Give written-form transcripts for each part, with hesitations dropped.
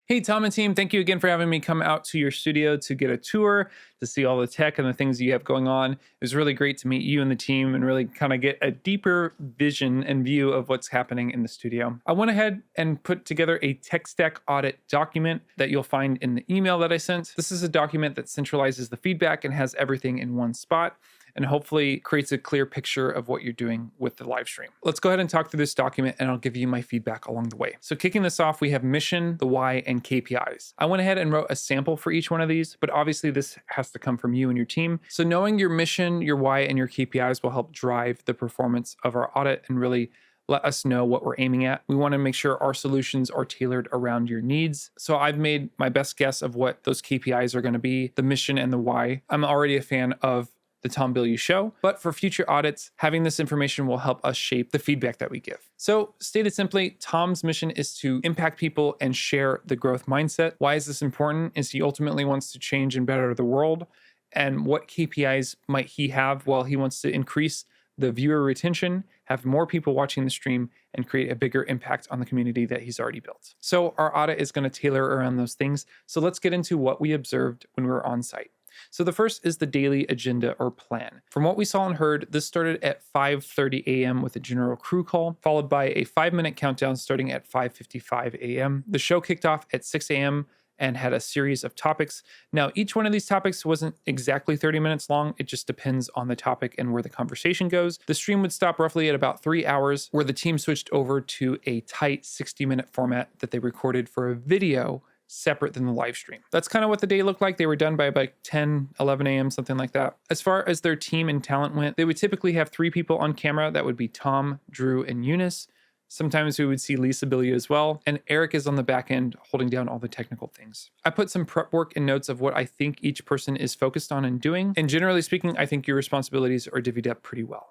Hey, Tom and team, thank you again for having me come out to your studio to get a tour, to see all the tech and the things you have going on. It was really great to meet you and the team and really kind of get a deeper vision and view of what's happening in the studio. I went ahead and put together a tech stack audit document that you'll find in the email that I sent. This is a document that centralizes the feedback and has everything in one spot, and hopefully creates a clear picture of what you're doing with the live stream. Let's go ahead and talk through this document and I'll give you my feedback along the way. So kicking this off, we have mission, the why, and KPIs. I went ahead and wrote a sample for each one of these, but obviously this has to come from you and your team. So knowing your mission, your why, and your KPIs will help drive the performance of our audit and really let us know what we're aiming at. We want to make sure our solutions are tailored around your needs. So I've made my best guess of what those KPIs are going to be, the mission and the why. I'm already a fan of the Tom Bilyeu show, but for future audits, having this information will help us shape the feedback that we give. So stated simply, Tom's mission is to impact people and share the growth mindset. Why is this important? Is he ultimately wants to change and better the world. And what KPIs might he have? Well, he wants to increase the viewer retention, have more people watching the stream, and create a bigger impact on the community that he's already built. So our audit is going to tailor around those things. So let's get into what we observed when we were on site. So the first is the daily agenda or plan. From what we saw and heard, this started at 5:30 a.m. with a general crew call, followed by a 5-minute countdown starting at 5:55 a.m. The show kicked off at 6 a.m. and had a series of topics. Now, each one of these topics wasn't exactly 30 minutes long. It just depends on the topic and where the conversation goes. The stream would stop roughly at about 3 hours, where the team switched over to a tight 60-minute format that they recorded for a video separate than the live stream. That's kind of what the day looked like. They were done by about 10, 11 a.m., something like that. As far as their team and talent went, they would typically have 3 people on camera. That would be Tom, Drew, and Eunice. Sometimes we would see Lisa Bilyeu as well, and Eric is on the back end holding down all the technical things. I put some prep work and notes of what I think each person is focused on and doing, and generally speaking, I think your responsibilities are divvied up pretty well.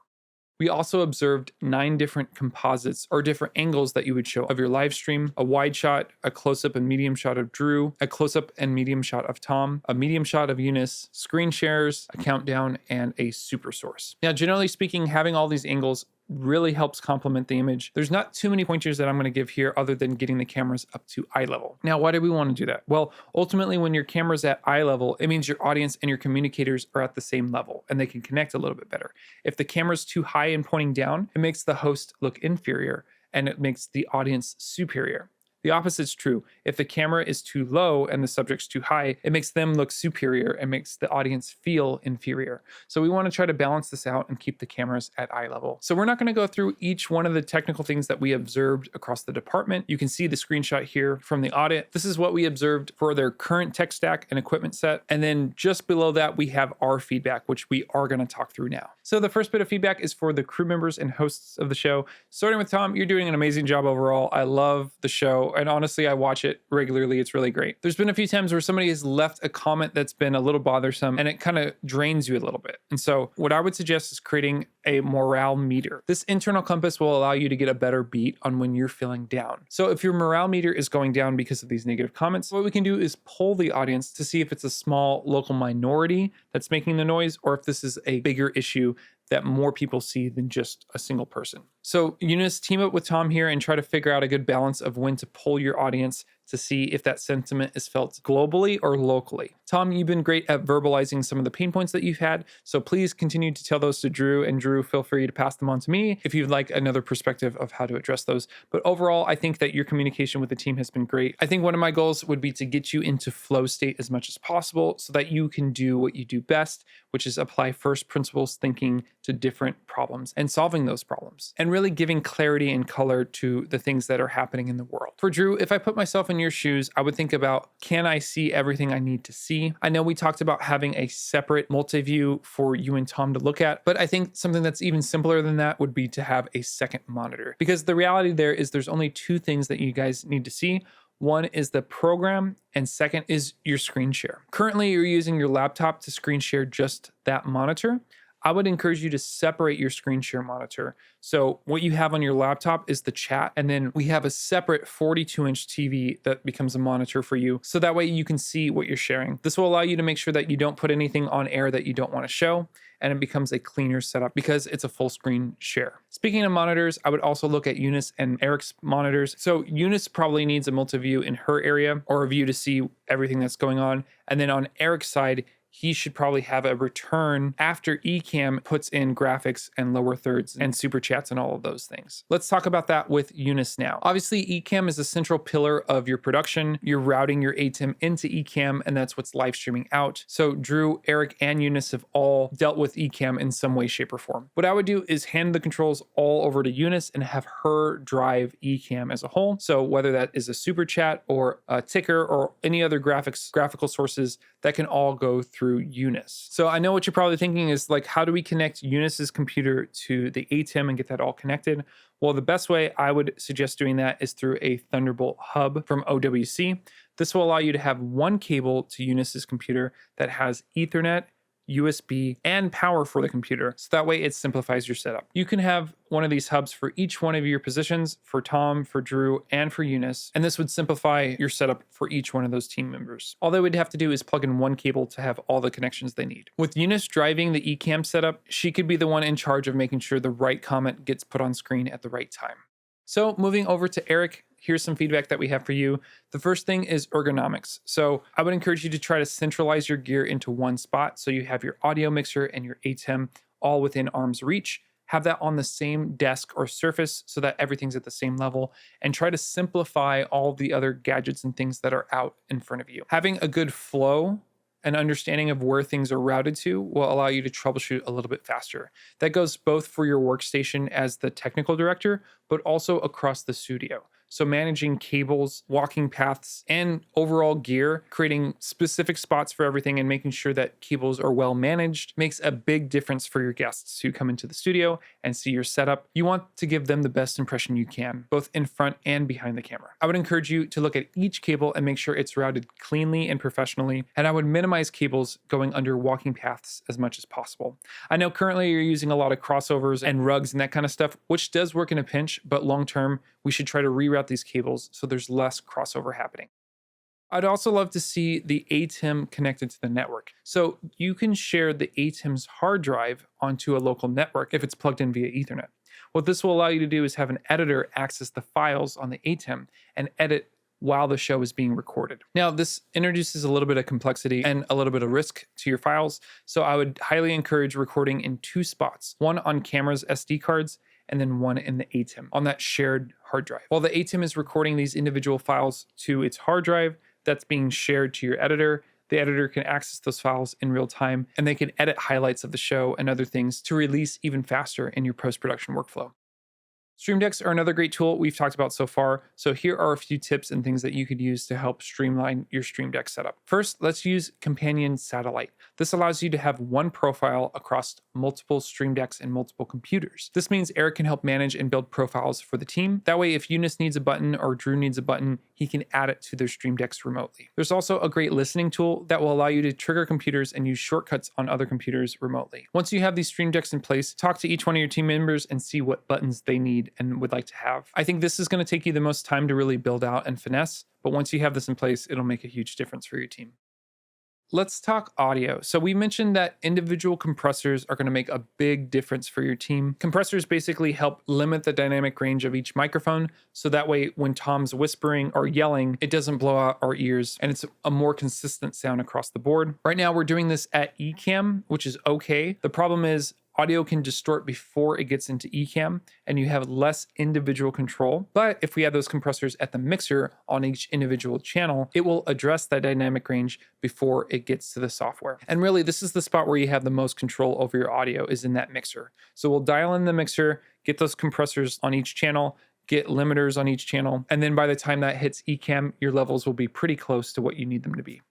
We also observed 9 different composites or different angles that you would show of your live stream: a wide shot, a close-up and medium shot of Drew, a close-up and medium shot of Tom, a medium shot of Eunice, screen shares, a countdown, and a super source. Now, generally speaking, having all these angles really helps complement the image. There's not too many pointers that I'm going to give here other than getting the cameras up to eye level. Now, why do we want to do that? Well, ultimately, when your camera's at eye level, it means your audience and your communicators are at the same level and they can connect a little bit better. If the camera's too high and pointing down, it makes the host look inferior and it makes the audience superior. The opposite's true. If the camera is too low and the subject's too high, it makes them look superior and makes the audience feel inferior. So we want to try to balance this out and keep the cameras at eye level. So we're not going to go through each one of the technical things that we observed across the department. You can see the screenshot here from the audit. This is what we observed for their current tech stack and equipment set. And then just below that, we have our feedback, which we are going to talk through now. So the first bit of feedback is for the crew members and hosts of the show. Starting with Tom, you're doing an amazing job overall. I love the show. And honestly, I watch it regularly. It's really great. There's been a few times where somebody has left a comment that's been a little bothersome and it kind of drains you a little bit. And so what I would suggest is creating a morale meter. This internal compass will allow you to get a better beat on when you're feeling down. So if your morale meter is going down because of these negative comments, what we can do is poll the audience to see if it's a small local minority that's making the noise or if this is a bigger issue that more people see than just a single person. So Eunice, team up with Tom here and try to figure out a good balance of when to poll your audience to see if that sentiment is felt globally or locally. Tom, you've been great at verbalizing some of the pain points that you've had, so please continue to tell those to Drew, and Drew, feel free to pass them on to me if you'd like another perspective of how to address those. But overall, I think that your communication with the team has been great. I think one of my goals would be to get you into flow state as much as possible so that you can do what you do best, which is apply first principles thinking to different problems and solving those problems and really giving clarity and color to the things that are happening in the world. For Drew, if I put myself in your shoes, I would think about, can I see everything I need to see? I know we talked about having a separate multi-view for you and Tom to look at, but I think something that's even simpler than that would be to have a second monitor, because the reality there is there's only 2 things that you guys need to see. One is the program, and second is your screen share. Currently, you're using your laptop to screen share just that monitor. I would encourage you to separate your screen share monitor. So what you have on your laptop is the chat, and then we have a separate 42-inch TV that becomes a monitor for you. So that way you can see what you're sharing. This will allow you to make sure that you don't put anything on air that you don't want to show, and it becomes a cleaner setup because it's a full screen share. Speaking of monitors, I would also look at Eunice and Eric's monitors. So Eunice probably needs a multi-view in her area, or a view to see everything that's going on. And then on Eric's side, he should probably have a return after Ecamm puts in graphics and lower thirds and super chats and all of those things. Let's talk about that with Eunice now. Obviously, Ecamm is a central pillar of your production. You're routing your ATEM into Ecamm, and that's what's live streaming out. So Drew, Eric, and Eunice have all dealt with Ecamm in some way, shape, or form. What I would do is hand the controls all over to Eunice and have her drive Ecamm as a whole. So whether that is a super chat or a ticker or any other graphical sources, that can all go through Eunice. So I know what you're probably thinking is like, how do we connect Eunice's computer to the ATEM and get that all connected? Well, the best way I would suggest doing that is through a Thunderbolt hub from OWC. This will allow you to have one cable to Eunice's computer that has Ethernet, USB, and power for the computer. So that way it simplifies your setup. You can have one of these hubs for each one of your positions, for Tom, for Drew, and for Eunice. And this would simplify your setup for each one of those team members. All they would have to do is plug in one cable to have all the connections they need. With Eunice driving the Ecamm setup, she could be the one in charge of making sure the right comment gets put on screen at the right time. So moving over to Eric, here's some feedback that we have for you. The first thing is ergonomics. So I would encourage you to try to centralize your gear into one spot. So you have your audio mixer and your ATEM all within arm's reach. Have that on the same desk or surface so that everything's at the same level, and try to simplify all the other gadgets and things that are out in front of you. Having a good flow and understanding of where things are routed to will allow you to troubleshoot a little bit faster. That goes both for your workstation as the technical director, but also across the studio. So managing cables, walking paths, and overall gear, creating specific spots for everything and making sure that cables are well managed makes a big difference for your guests who come into the studio and see your setup. You want to give them the best impression you can, both in front and behind the camera. I would encourage you to look at each cable and make sure it's routed cleanly and professionally, and I would minimize cables going under walking paths as much as possible. I know currently you're using a lot of crossovers and rugs and that kind of stuff, which does work in a pinch, but long term, we should try to reroute these cables so there's less crossover happening. I'd also love to see the ATEM connected to the network. So you can share the ATEM's hard drive onto a local network if it's plugged in via Ethernet. What this will allow you to do is have an editor access the files on the ATEM and edit while the show is being recorded. Now, this introduces a little bit of complexity and a little bit of risk to your files, so I would highly encourage recording in two spots, one on camera's SD cards and then one in the ATEM on that shared hard drive. While the ATEM is recording these individual files to its hard drive, that's being shared to your editor. The editor can access those files in real time, and they can edit highlights of the show and other things to release even faster in your post-production workflow. Stream decks are another great tool we've talked about so far, so here are a few tips and things that you could use to help streamline your Stream Deck setup. First, let's use Companion Satellite. This allows you to have one profile across multiple Stream Decks and multiple computers. This means Eric can help manage and build profiles for the team. That way, if Eunice needs a button or Drew needs a button, he can add it to their Stream Decks remotely. There's also a great listening tool that will allow you to trigger computers and use shortcuts on other computers remotely. Once you have these Stream Decks in place, talk to each one of your team members and see what buttons they need and would like to have. I think this is going to take you the most time to really build out and finesse, but once you have this in place, it'll make a huge difference for your team. Let's talk audio. So we mentioned that individual compressors are going to make a big difference for your team. Compressors basically help limit the dynamic range of each microphone, so that way when Tom's whispering or yelling, it doesn't blow out our ears and it's a more consistent sound across the board. Right now we're doing this at Ecamm, which is okay. The problem is audio can distort before it gets into Ecamm, and you have less individual control. But if we have those compressors at the mixer on each individual channel, it will address that dynamic range before it gets to the software. And really, this is the spot where you have the most control over your audio, is in that mixer. So we'll dial in the mixer, get those compressors on each channel, get limiters on each channel, and then by the time that hits Ecamm, your levels will be pretty close to what you need them to be.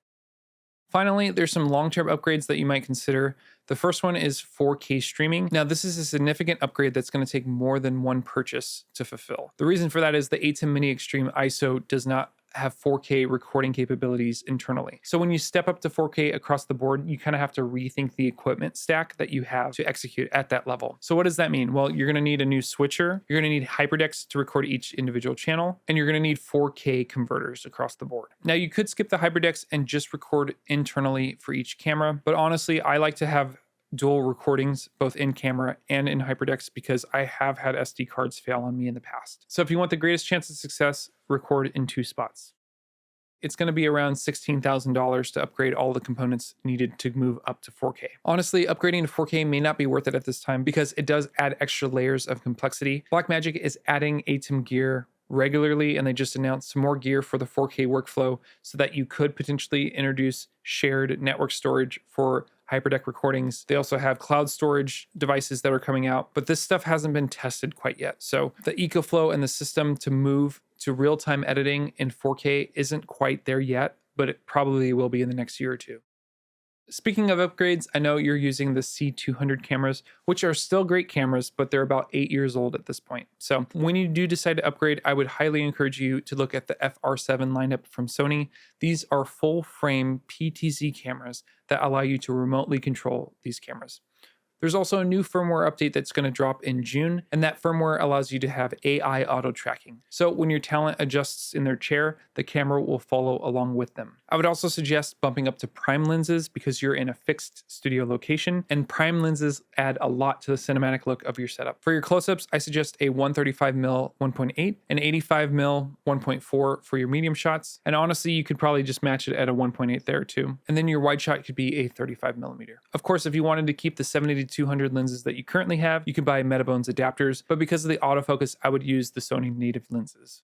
Finally, there's some long-term upgrades that you might consider. The first one is 4K streaming. Now, this is a significant upgrade that's going to take more than one purchase to fulfill. The reason for that is the ATEM Mini Extreme ISO does not have 4K recording capabilities internally. So when you step up to 4K across the board, you kind of have to rethink the equipment stack that you have to execute at that level. So what does that mean? Well, you're going to need a new switcher, you're going to need hyperdecks to record each individual channel, and you're going to need 4K converters across the board. Now, you could skip the hyperdecks and just record internally for each camera, but honestly, I like to have dual recordings, both in camera and in HyperDecks, because I have had SD cards fail on me in the past. So if you want the greatest chance of success, record in 2 spots. It's going to be around $16,000 to upgrade all the components needed to move up to 4K. Honestly, upgrading to 4K may not be worth it at this time because it does add extra layers of complexity. Blackmagic is adding ATEM gear regularly, and they just announced some more gear for the 4K workflow so that you could potentially introduce shared network storage for HyperDeck recordings. They also have cloud storage devices that are coming out, but this stuff hasn't been tested quite yet. So the EcoFlow and the system to move to real-time editing in 4K isn't quite there yet, but it probably will be in the next year or two. Speaking of upgrades, I know you're using the C200 cameras, which are still great cameras, but they're about 8 years old at this point. So when you do decide to upgrade, I would highly encourage you to look at the FR7 lineup from Sony. These are full frame PTZ cameras that allow you to remotely control these cameras. There's also a new firmware update that's going to drop in June, and that firmware allows you to have AI auto tracking. So when your talent adjusts in their chair, the camera will follow along with them. I would also suggest bumping up to prime lenses because you're in a fixed studio location, and prime lenses add a lot to the cinematic look of your setup. For your close-ups, I suggest a 135mm 1.8, an 85mm 1.4 for your medium shots, and honestly, you could probably just match it at a 1.8 there too. And then your wide shot could be a 35mm. Of course, if you wanted to keep the 70-200 lenses that you currently have, you could buy Metabones adapters, but because of the autofocus, I would use the Sony native lenses.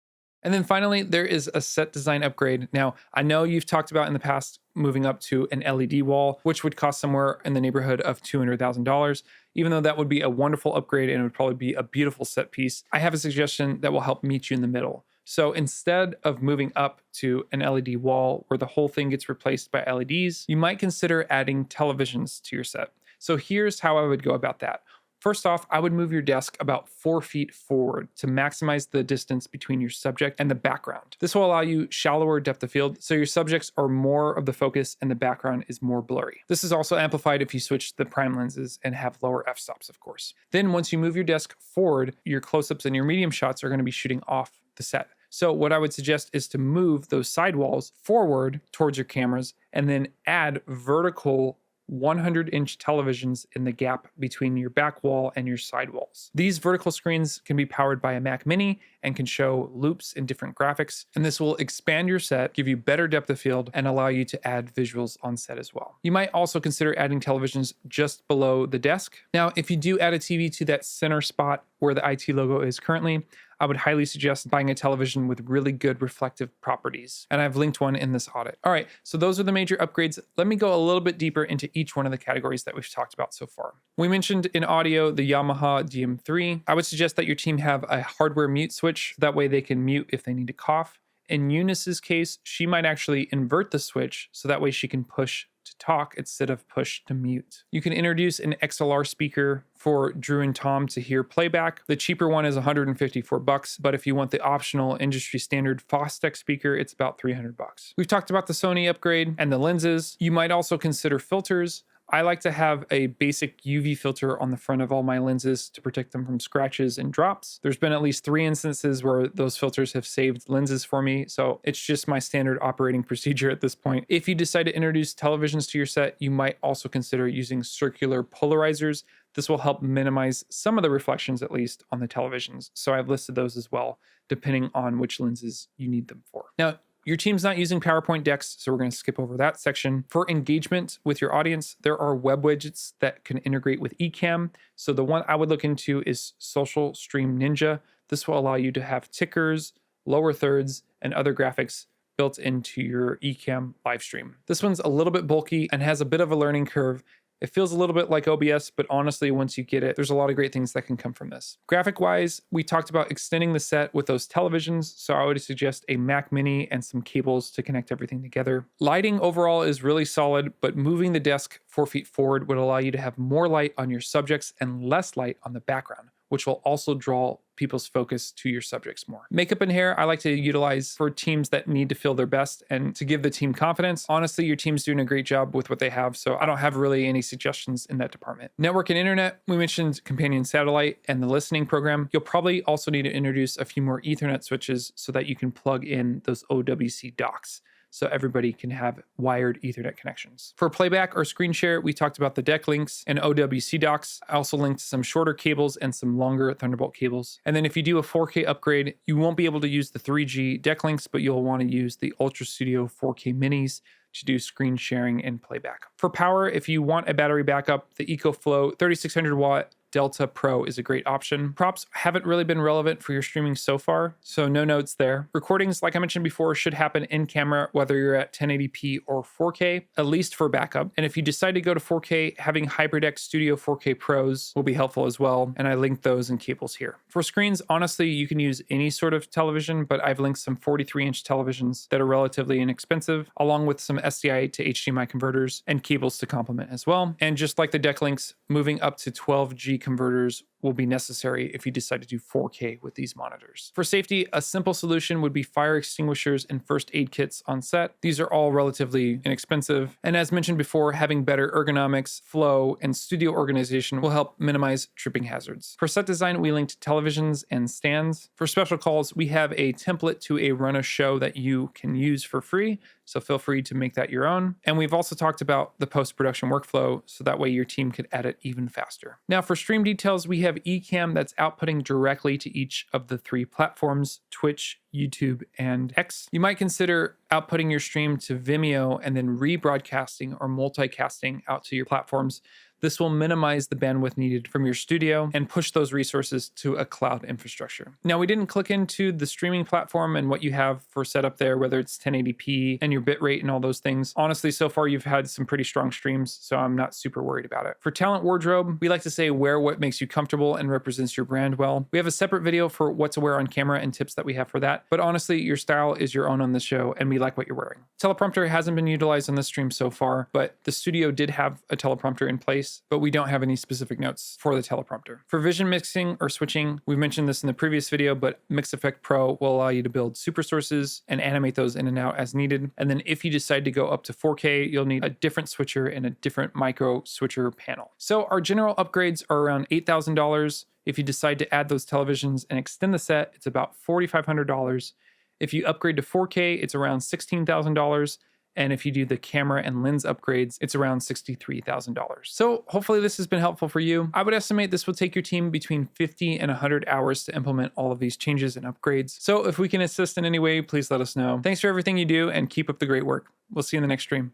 And then finally, there is a set design upgrade. Now, I know you've talked about in the past moving up to an LED wall, which would cost somewhere in the neighborhood of $200,000. Even though that would be a wonderful upgrade and it would probably be a beautiful set piece, I have a suggestion that will help meet you in the middle. So instead of moving up to an LED wall where the whole thing gets replaced by LEDs, you might consider adding televisions to your set. So here's how I would go about that. First off, I would move your desk about 4 feet forward to maximize the distance between your subject and the background. This will allow you shallower depth of field, so your subjects are more of the focus and the background is more blurry. This is also amplified if you switch the prime lenses and have lower f-stops, of course. Then once you move your desk forward, your close-ups and your medium shots are going to be shooting off the set. So what I would suggest is to move those sidewalls forward towards your cameras and then add vertical 100-inch televisions in the gap between your back wall and your side walls. These vertical screens can be powered by a Mac Mini and can show loops and different graphics, and this will expand your set, give you better depth of field, and allow you to add visuals on set as well. You might also consider adding televisions just below the desk. Now, if you do add a TV to that center spot where the IT logo is currently, I would highly suggest buying a television with really good reflective properties. And I've linked one in this audit. All right, so those are the major upgrades. Let me go a little bit deeper into each one of the categories that we've talked about so far. We mentioned in audio the Yamaha DM3. I would suggest that your team have a hardware mute switch. That way they can mute if they need to cough. In Eunice's case, she might actually invert the switch so that way she can push to talk instead of push to mute. You can introduce an XLR speaker for Drew and Tom to hear playback. The cheaper one is $154, but if you want the optional industry standard Fostech speaker, it's about $300. We've talked about the Sony upgrade and the lenses. You might also consider filters. I like to have a basic UV filter on the front of all my lenses to protect them from scratches and drops. There's been at least 3 instances where those filters have saved lenses for me, so it's just my standard operating procedure at this point. If you decide to introduce televisions to your set, you might also consider using circular polarizers. This will help minimize some of the reflections, at least, on the televisions. So I've listed those as well, depending on which lenses you need them for. Now, your team's not using PowerPoint decks, so we're going to skip over that section. For engagement with your audience, there are web widgets that can integrate with Ecamm. So the one I would look into is Social Stream Ninja. This will allow you to have tickers, lower thirds, and other graphics built into your Ecamm live stream. This one's a little bit bulky and has a bit of a learning curve. It feels a little bit like OBS, but honestly, once you get it, there's a lot of great things that can come from this. Graphic-wise, we talked about extending the set with those televisions, so I would suggest a Mac Mini and some cables to connect everything together. Lighting overall is really solid, but moving the desk 4 feet forward would allow you to have more light on your subjects and less light on the background, which will also draw people's focus to your subjects more. Makeup and hair, I like to utilize for teams that need to feel their best and to give the team confidence. Honestly, your team's doing a great job with what they have, so I don't have really any suggestions in that department. Network and internet, we mentioned companion satellite and the listening program. You'll probably also need to introduce a few more Ethernet switches so that you can plug in those OWC docks. so everybody can have wired Ethernet connections. For playback or screen share, we talked about the deck links and OWC docks. I also linked some shorter cables and some longer Thunderbolt cables. And then if you do a 4K upgrade, you won't be able to use the 3G deck links, but you'll want to use the Ultra Studio 4K minis to do screen sharing and playback. For power, if you want a battery backup, the EcoFlow 3600 watt Delta Pro is a great option. Props haven't really been relevant for your streaming so far, so no notes there. Recordings, like I mentioned before, should happen in camera whether you're at 1080p or 4K, at least for backup. And if you decide to go to 4K, having HyperDeck Studio 4K Pros will be helpful as well, and I linked those in cables here. For screens, honestly, you can use any sort of television, but I've linked some 43-inch televisions that are relatively inexpensive, along with some SDI to HDMI converters and cables to complement as well. And just like the deck links, moving up to 12G converters will be necessary if you decide to do 4K with these monitors. For safety, a simple solution would be fire extinguishers and first aid kits on set. These are all relatively inexpensive. And as mentioned before, having better ergonomics, flow, and studio organization will help minimize tripping hazards. For set design, we linked televisions and stands. For special calls, we have a template to a run a show that you can use for free, so feel free to make that your own. And we've also talked about the post-production workflow, so that way your team could edit even faster. Now for stream details, we have Ecamm that's outputting directly to each of the 3 platforms, Twitch, YouTube, and X. You might consider outputting your stream to Vimeo and then rebroadcasting or multicasting out to your platforms. This will minimize the bandwidth needed from your studio and push those resources to a cloud infrastructure. Now, we didn't click into the streaming platform and what you have for setup there, whether it's 1080p and your bitrate and all those things. Honestly, so far you've had some pretty strong streams, so I'm not super worried about it. For talent wardrobe, we like to say wear what makes you comfortable and represents your brand well. We have a separate video for what to wear on camera and tips that we have for that, but honestly, your style is your own on the show and we like what you're wearing. Teleprompter hasn't been utilized on this stream so far, but the studio did have a teleprompter in place, but we don't have any specific notes for the teleprompter. For vision mixing or switching, we've mentioned this in the previous video, but Mix Effect Pro will allow you to build super sources and animate those in and out as needed. And then if you decide to go up to 4K, you'll need a different switcher and a different micro switcher panel. So our general upgrades are around $8,000. If you decide to add those televisions and extend the set, it's about $4,500. If you upgrade to 4K, it's around $16,000. And if you do the camera and lens upgrades, it's around $63,000. So hopefully this has been helpful for you. I would estimate this will take your team between 50 and 100 hours to implement all of these changes and upgrades. So if we can assist in any way, please let us know. Thanks for everything you do and keep up the great work. We'll see you in the next stream.